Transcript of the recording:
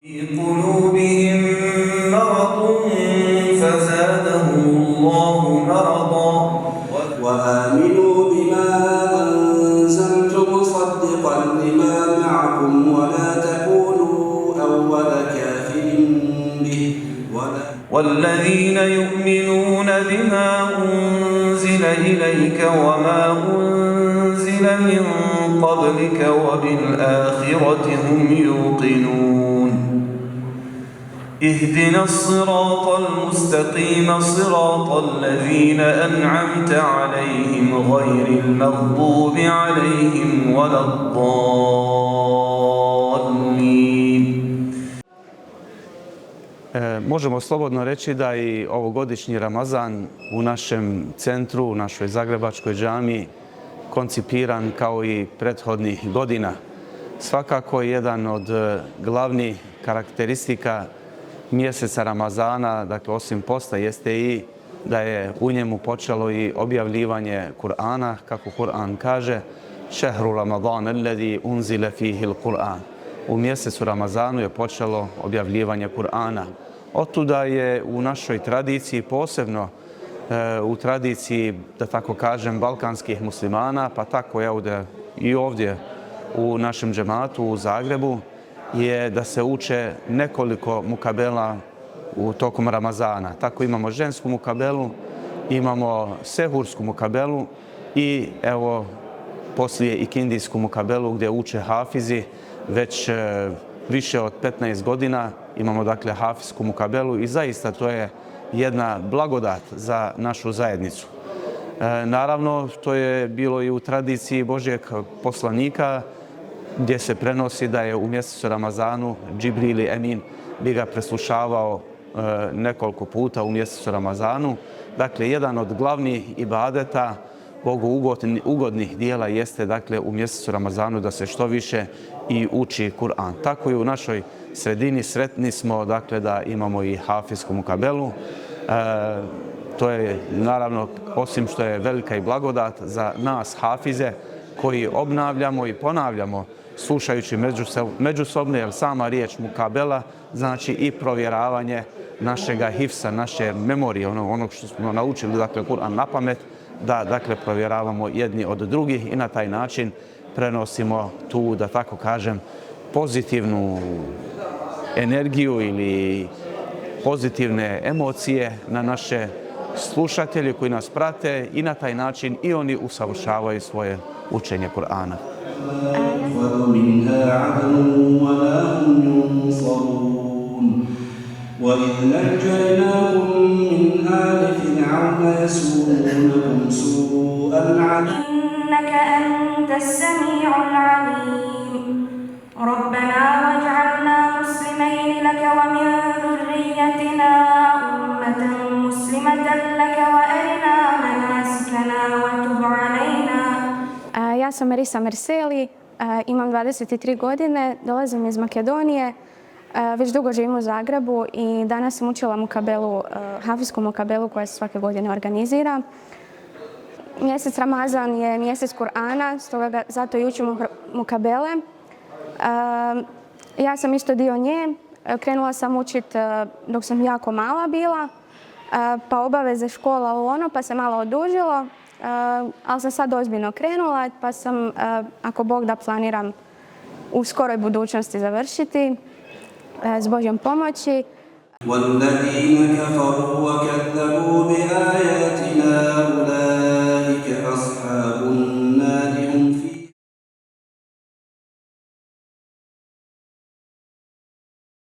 في قلوبهم مرض فزادهم الله مرضا وآمنوا بما أنزلت مصدقا لما معكم ولا تكونوا أول كافر به والذين يؤمنون بما أنزل إليك وما أنزل من قبلك وبالآخرة هم يوقنون اهدنا الصراط المستقيم صراط الذين أنعمت عليهم غير المغضوب عليهم ولا الضالين. Možemo slobodno reći da i ovogodišnji Ramazan u našem centru, u našoj zagrebačkoj džamiji, koncipiran kao i prethodnih godina. Svakako jedan od glavnih karakteristika mjeseca Ramazana, dakle osim posta, jeste i da je u njemu počelo i objavljivanje Kur'ana, kako Kur'an kaže: šehru Ramadan alladhi unzila fihi al-Qur'an. U mjesecu Ramazanu je počelo objavljivanje Kur'ana. Otuda je u našoj tradiciji, posebno u tradiciji, da tako kažem, balkanskih muslimana, pa tako i ovdje u našem džematu u Zagrebu, je da se uče nekoliko mukabela u tokom Ramazana. Tako imamo žensku mukabelu, imamo sehursku mukabelu i evo poslije ikindijsku mukabelu gdje uče hafizi već više od 15 godina. Imamo dakle hafizsku mukabelu i zaista to je jedna blagodat za našu zajednicu. Naravno, to je bilo i u tradiciji Božjeg poslanika, gdje se prenosi da je u mjesecu Ramazanu Džibril Emin bi ga preslušavao nekoliko puta u mjesecu Ramazanu. Dakle, jedan od glavnih ibadeta, Bogu ugodnih dijela jeste dakle u mjesecu Ramazanu da se što više i uči Kur'an. Tako i u našoj sredini sretni smo dakle da imamo i hafizsku mukabelu. To je naravno, osim što je velika i blagodat za nas hafize koji obnavljamo i ponavljamo slušajući međusobno, jer sama riječ mukabela znači i provjeravanje našega hifsa, naše memorije, onog što smo naučili, dakle Kur'an na pamet, da dakle provjeravamo jedni od drugih i na taj način prenosimo tu, da tako kažem, pozitivnu energiju ili pozitivne emocije na naše slušatelje koji nas prate i na taj način i oni usavršavaju svoje učenje Kur'ana. وَإِذْ نَجَّيْنَاكُم مِّنْ آلِ فِرْعَوْنَ يَسُومُونَكُمْ سُوءَ الْعَذَابِ إِنَّكَ أَنتَ السَّمِيعُ الْعَلِيمُ رَبَّنَا وَاجْعَلْنَا مُسْلِمَيْنِ لَكَ وَمِن ذُرِّيَّتِنَا أُمَّةً مُّسْلِمَةً لَكَ وَأَرِنَا مَنَاسِكَنَا وَتُبْ عَلَيْنَا. Ja sam Marisa Merseli, imam 23 godine, dolazim iz Makedonije. Već dugo živim u Zagrebu i danas sam učila mukabelu, hafizsku mukabelu koja se svake godine organizira. Mjesec Ramazan je mjesec Kur'ana, stoga zato i učim mukabele. Ja sam isto dio nje. Krenula sam učiti dok sam jako mala bila, pa obaveze škola pa se malo odužilo, ali sam sad ozbiljno krenula, pa sam, ako Bog da, planiram u skoroj budućnosti završiti s Božjom pomoći. وَالَّذِينَ كَفَرُوا